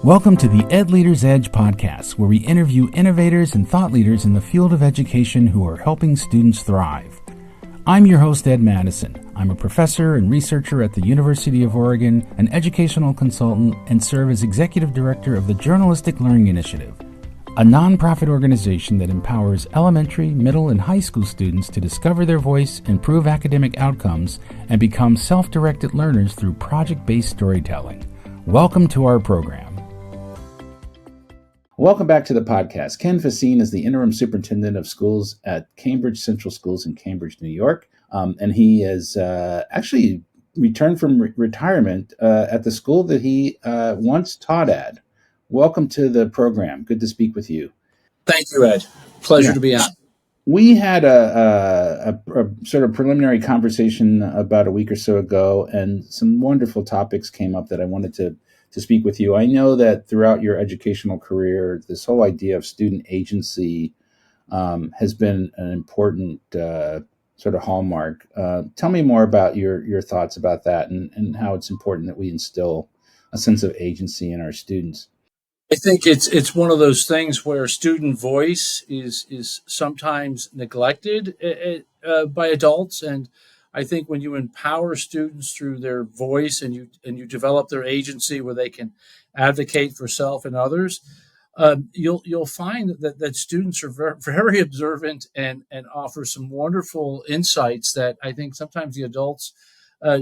Welcome to the Ed Leaders Edge podcast, where we interview innovators and thought leaders in the field of education who are helping students thrive. I'm your host, Ed Madison. I'm a professor and researcher at the University of Oregon, an educational consultant, and serve as executive director of the Journalistic Learning Initiative, a nonprofit organization that empowers elementary, middle, and high school students to discover their voice, improve academic outcomes, and become self-directed learners through project-based storytelling. Welcome to our program. Welcome back to the podcast. Ken Facin is the interim superintendent of schools at Cambridge Central Schools in Cambridge, New York. And he has actually returned from retirement at the school that he once taught at. Welcome to the program. Good to speak with you. Thank you, Ed. Pleasure to be on. We had a sort of preliminary conversation about a week or so ago, and some wonderful topics came up that I wanted to speak with you. I know that throughout your educational career, this whole idea of student agency has been an important sort of hallmark. Tell me more about your thoughts about that and how it's important that we instill a sense of agency in our students. I think it's one of those things where student voice is sometimes neglected by adults, and I think when you empower students through their voice and you develop their agency where they can advocate for self and others, you'll find that students are very, very observant and offer some wonderful insights that I think sometimes the adults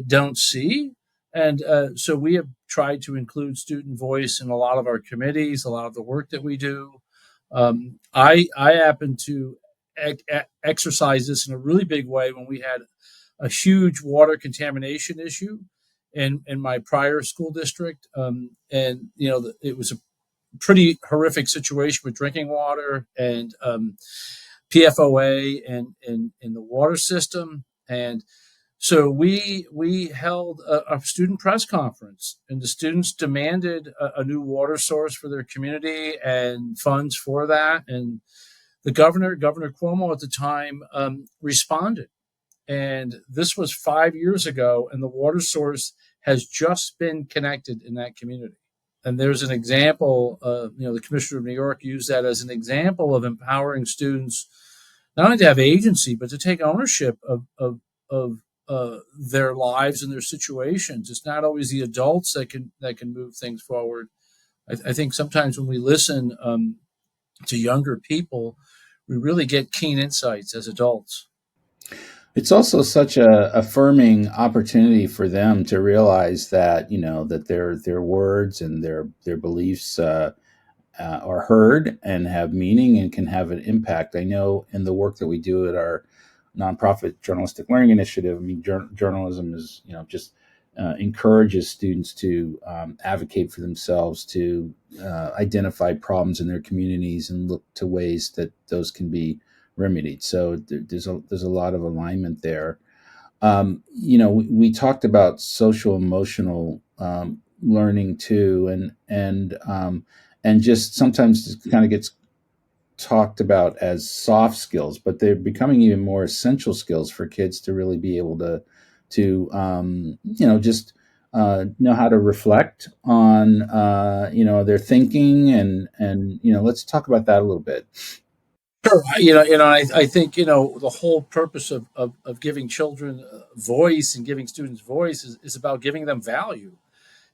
don't see. And so we have tried to include student voice in a lot of our committees, a lot of the work that we do. I happen to exercise this in a really big way when we had a huge water contamination issue in my prior school district. And, you know, it was a pretty horrific situation with drinking water and PFOA and in the water system. And so we held a student press conference, and the students demanded a new water source for their community and funds for that. And the Governor Cuomo at the time, responded. And this was 5 years ago, and the water source has just been connected in that community. And there's an example, the Commissioner of New York used that as an example of empowering students not only to have agency, but to take ownership of their lives and their situations. It's not always the adults that can move things forward. I think sometimes when we listen to younger people, we really get keen insights as adults. It's also such a affirming opportunity for them to realize that, that their words and their beliefs are heard and have meaning and can have an impact. I know in the work that we do at our nonprofit Journalistic Learning Initiative, I mean, journalism is, just encourages students to advocate for themselves, to identify problems in their communities and look to ways that those can be remedied. So there's a lot of alignment there. We talked about social emotional learning too, and just sometimes it kind of gets talked about as soft skills, but they're becoming even more essential skills for kids to really be able to know how to reflect on their thinking and let's talk about that a little bit. Sure. I think, the whole purpose of giving children voice and giving students voice is about giving them value.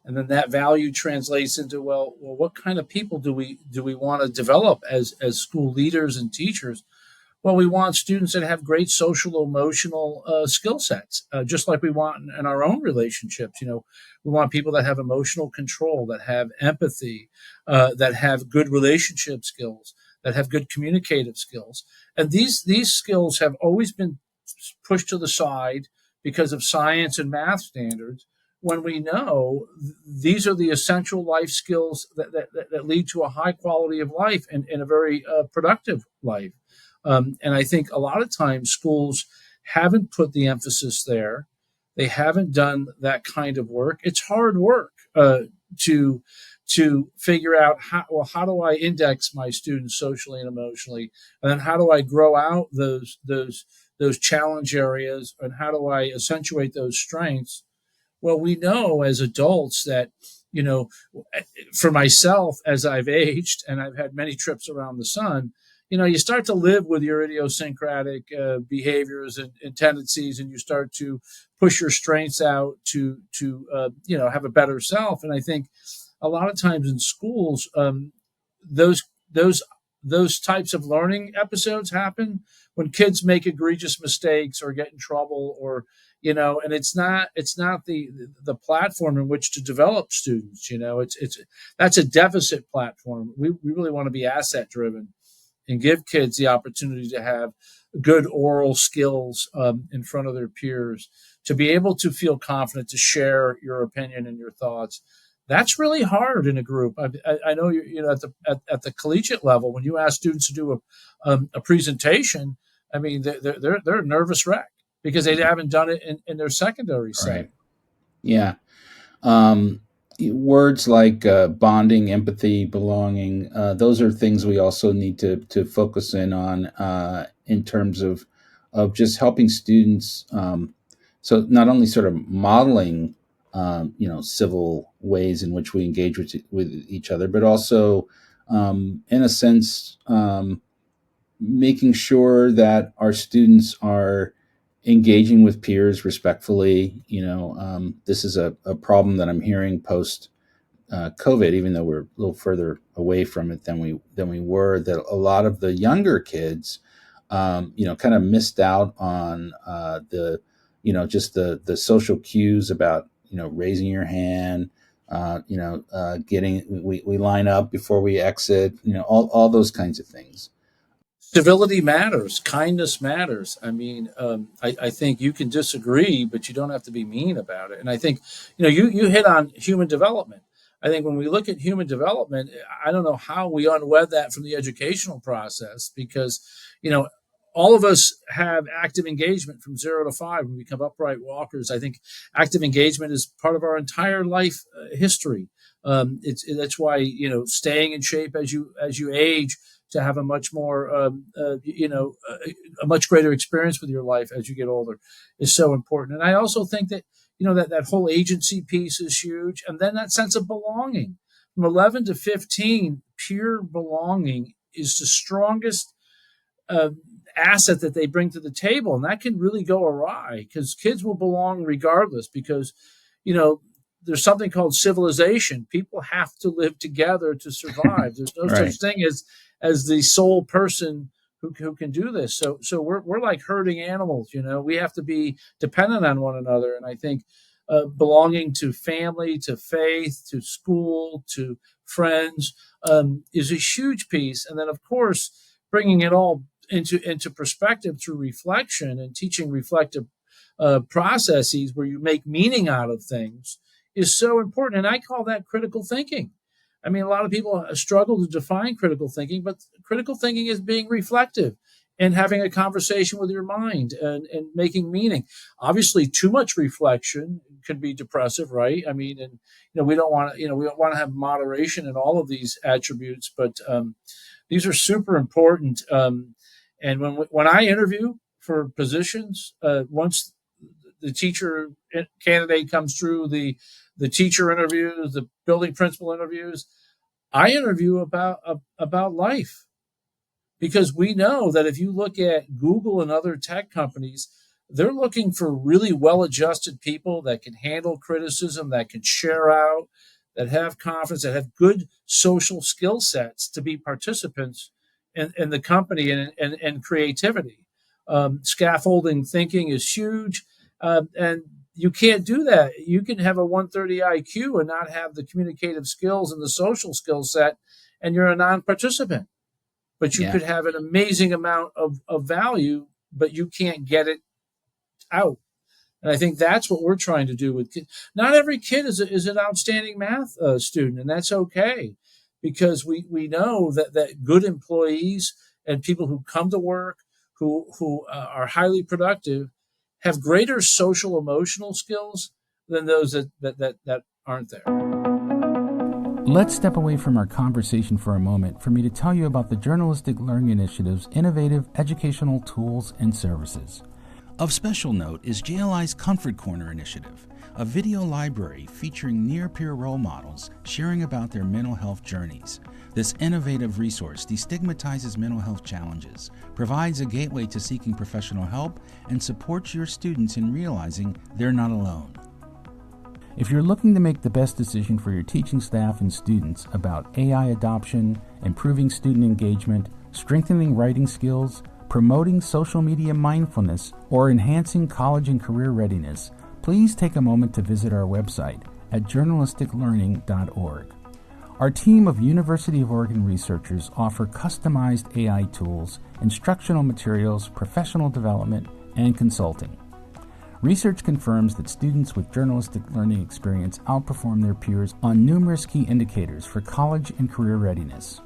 And then that value translates into, well, what kind of people do we want to develop as school leaders and teachers? Well, we want students that have great social, emotional skill sets, just like we want in our own relationships. We want people that have emotional control, that have empathy, that have good relationship skills, that have good communicative skills. And these skills have always been pushed to the side because of science and math standards, when we know these are the essential life skills that lead to a high quality of life and a very productive life. And I think a lot of times schools haven't put the emphasis there. They haven't done that kind of work. It's hard work to figure out how do I index my students socially and emotionally, and then how do I grow out those challenge areas, and how do I accentuate those strengths? Well, we know as adults that For myself, as I've aged and I've had many trips around the sun, you start to live with your idiosyncratic behaviors and tendencies, and you start to push your strengths out to have a better self. And I think a lot of times in schools, those those types of learning episodes happen when kids make egregious mistakes or get in trouble, or and it's not the platform in which to develop students. It's that's a deficit platform. We really want to be asset driven and give kids the opportunity to have good oral skills in front of their peers, to be able to feel confident to share your opinion and your thoughts. That's really hard in a group. I know at the collegiate level, when you ask students to do a presentation, I mean they're a nervous wreck because they haven't done it in their secondary setting. Right. Yeah. Words like bonding, empathy, belonging, those are things we also need to focus in on in terms of just helping students. So not only sort of modeling, civil ways in which we engage with each other, but also, in a sense, making sure that our students are engaging with peers respectfully. This is a problem that I'm hearing post COVID, even though we're a little further away from it than we were. That a lot of the younger kids, kind of missed out on just the social cues about raising your hand, we line up before we exit, all those kinds of things. Civility matters. Kindness matters. I mean, I think you can disagree, but you don't have to be mean about it. And I think, you hit on human development. I think when we look at human development, I don't know how we unwed that from the educational process, because, all of us have active engagement from 0 to 5. When we become upright walkers, I think active engagement is part of our entire life history. That's why, staying in shape as you age, to have a much more, a much greater experience with your life as you get older, is so important. And I also think that, that whole agency piece is huge. And then that sense of belonging. From 11 to 15, pure belonging is the strongest asset that they bring to the table. And that can really go awry, because kids will belong regardless, because, there's something called civilization. People have to live together to survive. There's no Right. such thing as the sole person who can do this. So we're like herding animals. We have to be dependent on one another. And I think belonging to family, to faith, to school, to friends is a huge piece. And then, of course, bringing it all into perspective through reflection and teaching reflective processes where you make meaning out of things is so important. And I call that critical thinking. I mean, a lot of people struggle to define critical thinking, but critical thinking is being reflective and having a conversation with your mind and making meaning. Obviously, too much reflection can be depressive, right? I mean, and we don't want to have moderation in all of these attributes, but these are super important. And when I interview for positions, once the teacher candidate comes through the teacher interviews, the building principal interviews, I interview about life, because we know that if you look at Google and other tech companies, they're looking for really well-adjusted people that can handle criticism, that can share out, that have confidence, that have good social skill sets to be participants in the company and creativity. Scaffolding thinking is huge, and you can't do that. You can have a 130 IQ and not have the communicative skills and the social skill set, and you're a non-participant. But you could have an amazing amount of value, but you can't get it out. And I think that's what we're trying to do with kids. Not every kid is an outstanding math student, and that's okay, because we know that good employees and people who come to work who are highly productive have greater social emotional skills than those that aren't there. Let's step away from our conversation for a moment for me to tell you about the Journalistic Learning Initiative's innovative educational tools and services. Of special note is JLI's Comfort Corner initiative, a video library featuring near-peer role models sharing about their mental health journeys. This innovative resource destigmatizes mental health challenges, provides a gateway to seeking professional help, and supports your students in realizing they're not alone. If you're looking to make the best decision for your teaching staff and students about AI adoption, improving student engagement, strengthening writing skills, promoting social media mindfulness, or enhancing college and career readiness, please take a moment to visit our website at journalisticlearning.org. Our team of University of Oregon researchers offer customized AI tools, instructional materials, professional development, and consulting. Research confirms that students with journalistic learning experience outperform their peers on numerous key indicators for college and career readiness.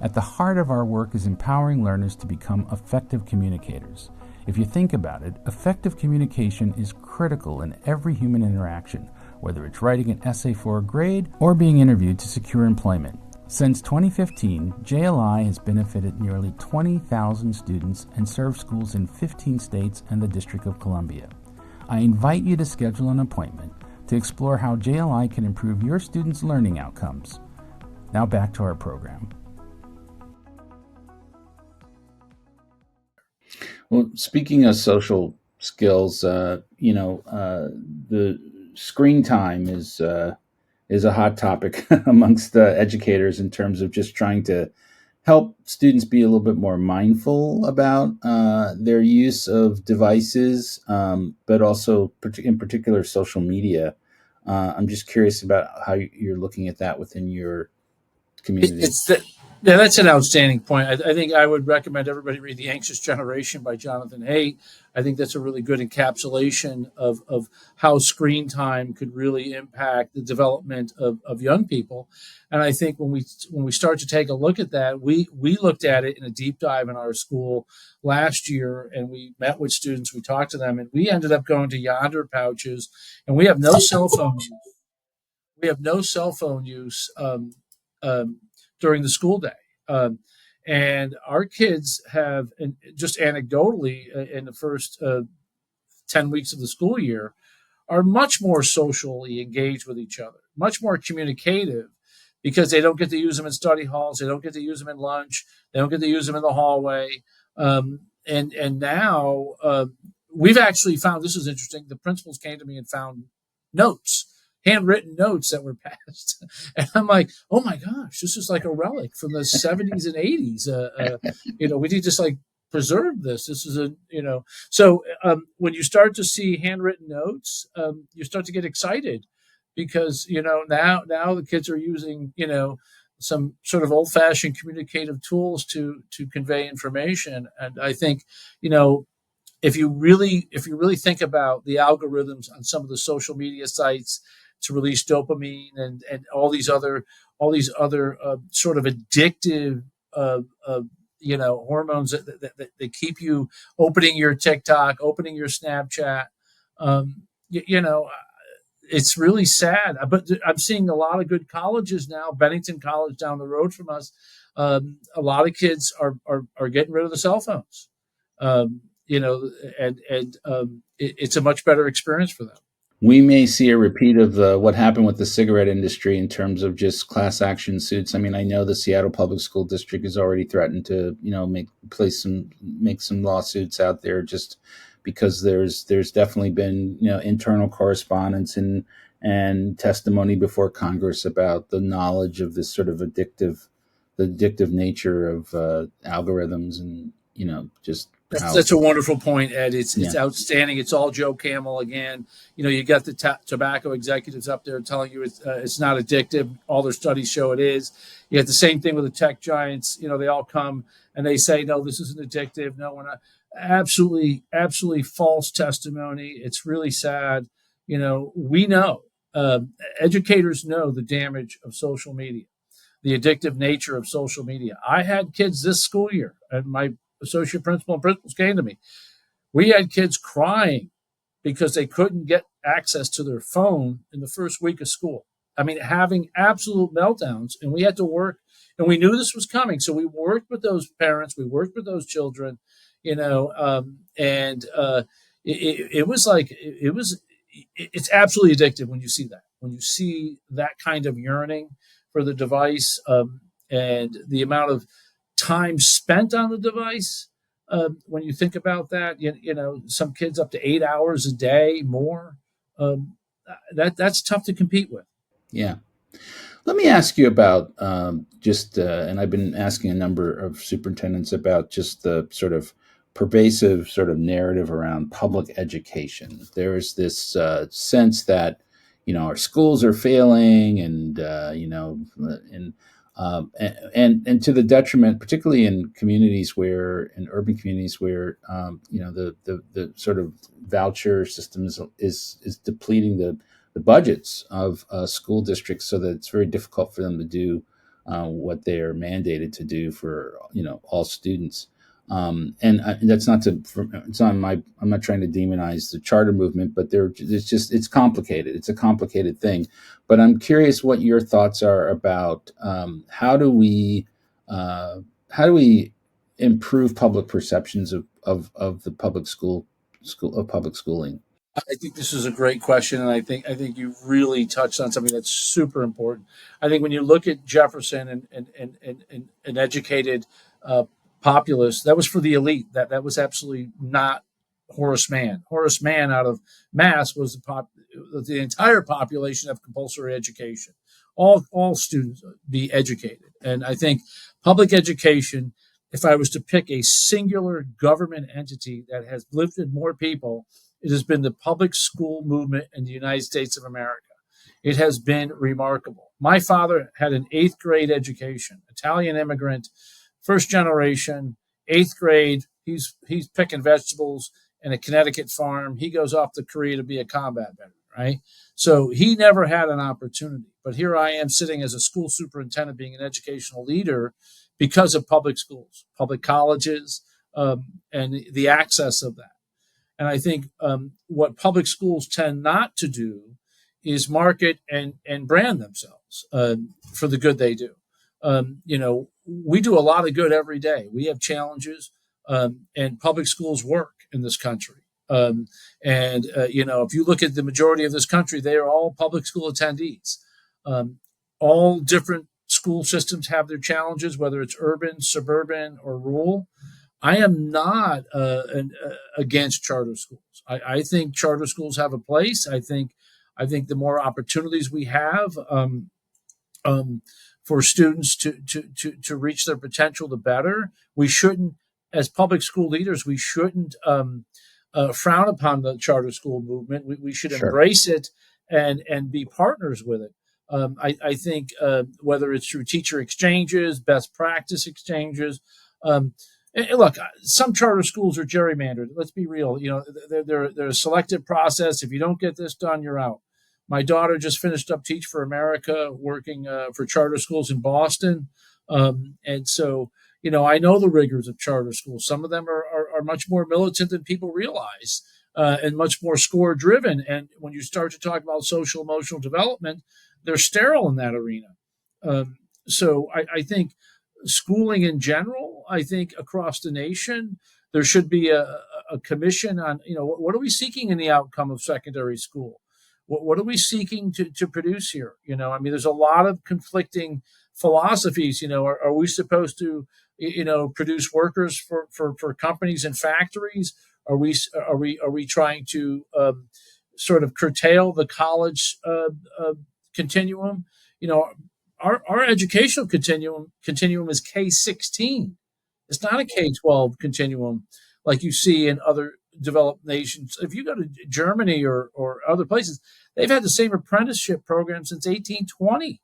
At the heart of our work is empowering learners to become effective communicators. If you think about it, effective communication is critical in every human interaction, whether it's writing an essay for a grade or being interviewed to secure employment. Since 2015, JLI has benefited nearly 20,000 students and served schools in 15 states and the District of Columbia. I invite you to schedule an appointment to explore how JLI can improve your students' learning outcomes. Now back to our program. Well, speaking of social skills, the screen time is a hot topic amongst educators in terms of just trying to help students be a little bit more mindful about their use of devices, but also in particular social media. I'm just curious about how you're looking at that within your community. Yeah, that's an outstanding point. I think I would recommend everybody read The Anxious Generation by Jonathan Haidt. I think that's a really good encapsulation of how screen time could really impact the development of young people. And I think when we start to take a look at that, we looked at it in a deep dive in our school last year, and we met with students, we talked to them, and we ended up going to Yonder pouches, and we have no cell phone use. We have no cell phone use during the school day. And our kids have, and just anecdotally, in the first 10 weeks of the school year, are much more socially engaged with each other, much more communicative, because they don't get to use them in study halls, they don't get to use them in lunch, they don't get to use them in the hallway. And now we've actually found, this is interesting, the principals came to me and found notes, handwritten notes that were passed. And I'm like, oh my gosh, this is like a relic from the 70s and 80s. We need to just like preserve this. This is so when you start to see handwritten notes, you start to get excited because, now the kids are using, some sort of old fashioned communicative tools to convey information. And I think, if you really think about the algorithms on some of the social media sites to release dopamine and all these other sort of addictive hormones that keep you opening your TikTok, opening your Snapchat, it's really sad. But I'm seeing a lot of good colleges now. Bennington College down the road from us, a lot of kids are getting rid of the cell phones. It's a much better experience for them. We may see a repeat of what happened with the cigarette industry in terms of just class action suits. I mean, I know the Seattle Public School District has already threatened to, make some lawsuits out there, just because there's definitely been, internal correspondence and testimony before Congress about the knowledge of this sort of the addictive nature of algorithms and, just. That's a wonderful point, Ed. It's outstanding. It's all Joe Camel again. You got the tobacco executives up there telling you it's not addictive. All their studies show it is. You have the same thing with the tech giants. They all come and they say, no, this isn't addictive. No, we're not. Absolutely, absolutely false testimony. It's really sad. We know, educators know the damage of social media, the addictive nature of social media. I had kids this school year, and my associate principal and principals came to me. We had kids crying because they couldn't get access to their phone in the first week of school. I mean, having absolute meltdowns, and we had to work, and we knew this was coming. So we worked with those parents, we worked with those children, it was like it's absolutely addictive when you see that, kind of yearning for the device, and the amount of time spent on the device. When you think about that, some kids up to 8 hours a day more. That's tough to compete with. Yeah. Let me ask you about and I've been asking a number of superintendents about just the sort of pervasive sort of narrative around public education. There is this sense that, our schools are failing, and and to the detriment, particularly in urban communities where the sort of voucher system is depleting the budgets of school districts, so that it's very difficult for them to do what they are mandated to do for all students. That's not to. It's not my. I'm not trying to demonize the charter movement, but it's complicated. It's a complicated thing. But I'm curious what your thoughts are about how do we improve public perceptions of the public public schooling. I think this is a great question, and I think you really touched on something that's super important. I think when you look at Jefferson and an educated populace, that was for the elite. That was absolutely not Horace Mann. Horace Mann, out of Mass, was the entire population of compulsory education. All students be educated, and I think public education. If I was to pick a singular government entity that has lifted more people, it has been the public school movement in the United States of America. It has been remarkable. My father had an 8th grade education, Italian immigrant, first generation, 8th grade. He's picking vegetables in a Connecticut farm. He goes off to Korea to be a combat veteran, right? So he never had an opportunity. But here I am sitting as a school superintendent, being an educational leader because of public schools, public colleges, and the access of that. And I think what public schools tend not to do is market and brand themselves for the good they do. We do a lot of good every day. We have challenges, and public schools work in this country. If you look at the majority of this country, they are all public school attendees. All different school systems have their challenges, whether it's urban, suburban, or rural. I am not against charter schools. I think charter schools have a place. I think the more opportunities we have for students to reach their potential, the better. We shouldn't, as public school leaders, we shouldn't frown upon the charter school movement. We should embrace it and be partners with it. I think whether it's through teacher exchanges, best practice exchanges. And look, some charter schools are gerrymandered. Let's be real. They're a selective process. If you don't get this done, you're out. My daughter just finished up Teach for America, working for charter schools in Boston. And so, I know the rigors of charter schools. Some of them are much more militant than people realize, and much more score driven. And when you start to talk about social emotional development, they're sterile in that arena. So I think schooling in general, I think across the nation, there should be a commission on, what are we seeking in the outcome of secondary school? What are we seeking to produce here? There's a lot of conflicting philosophies. Are we supposed to, produce workers for companies and factories? Are we trying to sort of curtail the college continuum? Our educational continuum is K-16. It's not a K-12 continuum like you see in other developed nations. If you go to Germany or other places, they've had the same apprenticeship program since 1820.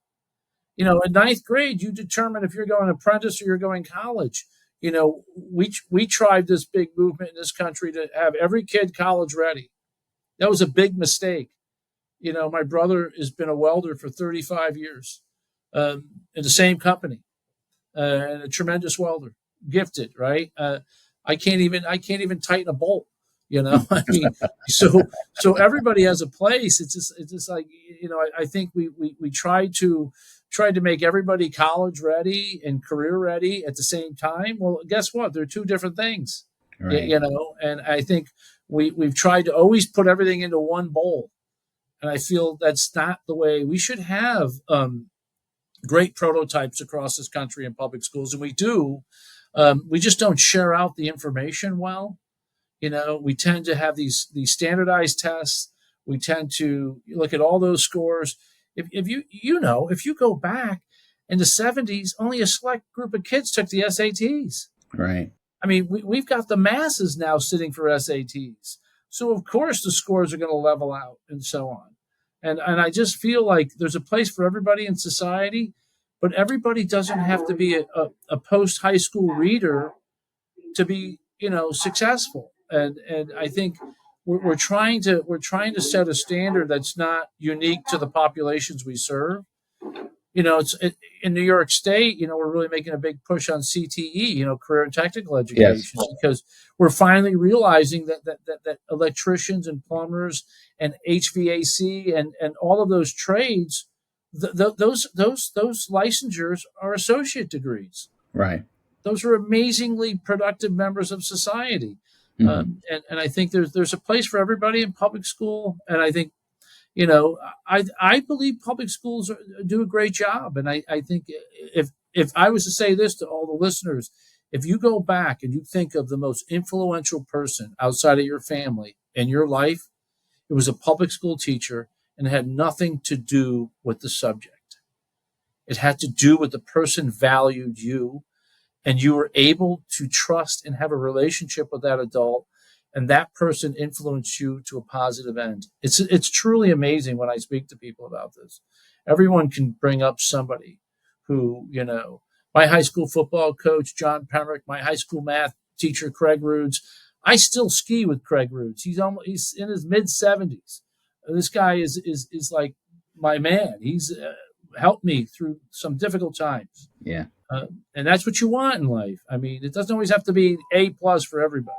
In 9th grade, you determine if you're going apprentice or you're going college. We tried this big movement in this country to have every kid college ready. That was a big mistake. My brother has been a welder for 35 years in the same company, and a tremendous welder, gifted, right? I can't even tighten a bolt. So everybody has a place. It's just like, I think we tried to make everybody college ready and career ready at the same time. Well, guess what? They're two different things, Right. And I think we've tried to always put everything into one bowl. And I feel that's not the way we should have great prototypes across this country in public schools. And we do. We just don't share out the information well. We tend to have these standardized tests. We tend to look at all those scores. If you go back in the 70s, only a select group of kids took the SATs. Right. I mean, we've got the masses now sitting for SATs. So, of course, the scores are going to level out and so on. And I just feel like there's a place for everybody in society, but everybody doesn't have to be a post-high school reader to be, successful. And I think we're trying to set a standard that's not unique to the populations we serve. In New York State, we're really making a big push on CTE, career and technical education, yes, because we're finally realizing that electricians and plumbers and HVAC and all of those trades, those licensures are associate degrees. Right. Those are amazingly productive members of society. Mm-hmm. And I think there's a place for everybody in public school. And I think, I believe public schools do a great job. And I think if I was to say this to all the listeners, if you go back and you think of the most influential person outside of your family in your life, it was a public school teacher, and it had nothing to do with the subject. It had to do with the person valued you, and you were able to trust and have a relationship with that adult, and that person influenced you to a positive end. It's truly amazing when I speak to people about this. Everyone can bring up somebody who, my high school football coach, John Pemrick, my high school math teacher, Craig Rudes. I still ski with Craig Rudes. He's in his mid-70s. This guy is like my man. He's helped me through some difficult times. Yeah. And that's what you want in life. I mean, it doesn't always have to be A+ for everybody.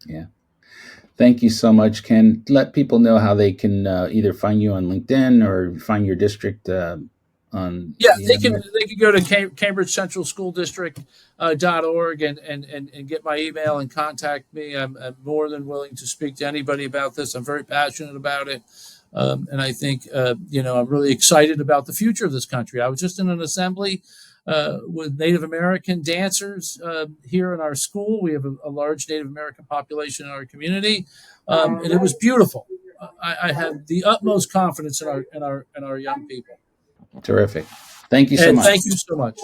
Yeah. Thank you so much, Ken. Let people know how they can either find you on LinkedIn or find your district on. Yeah, they can go to Cambridge Central School District.org and get my email and contact me. I'm more than willing to speak to anybody about this. I'm very passionate about it. And I think, I'm really excited about the future of this country. I was just in an assembly with Native American dancers here in our school. We have a large Native American population in our community, and it was beautiful. I have the utmost confidence in our young people. Terrific. Thank you so much. Thank you so much.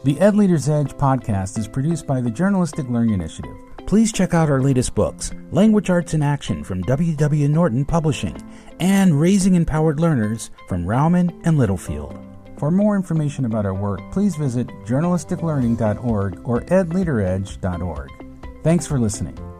The Ed Leader's Edge podcast is produced by the Journalistic Learning Initiative. Please check out our latest books, Language Arts in Action from W.W. Norton Publishing, and Raising Empowered Learners from Rauman and Littlefield. For more information about our work, please visit journalisticlearning.org or edleaderedge.org. Thanks for listening.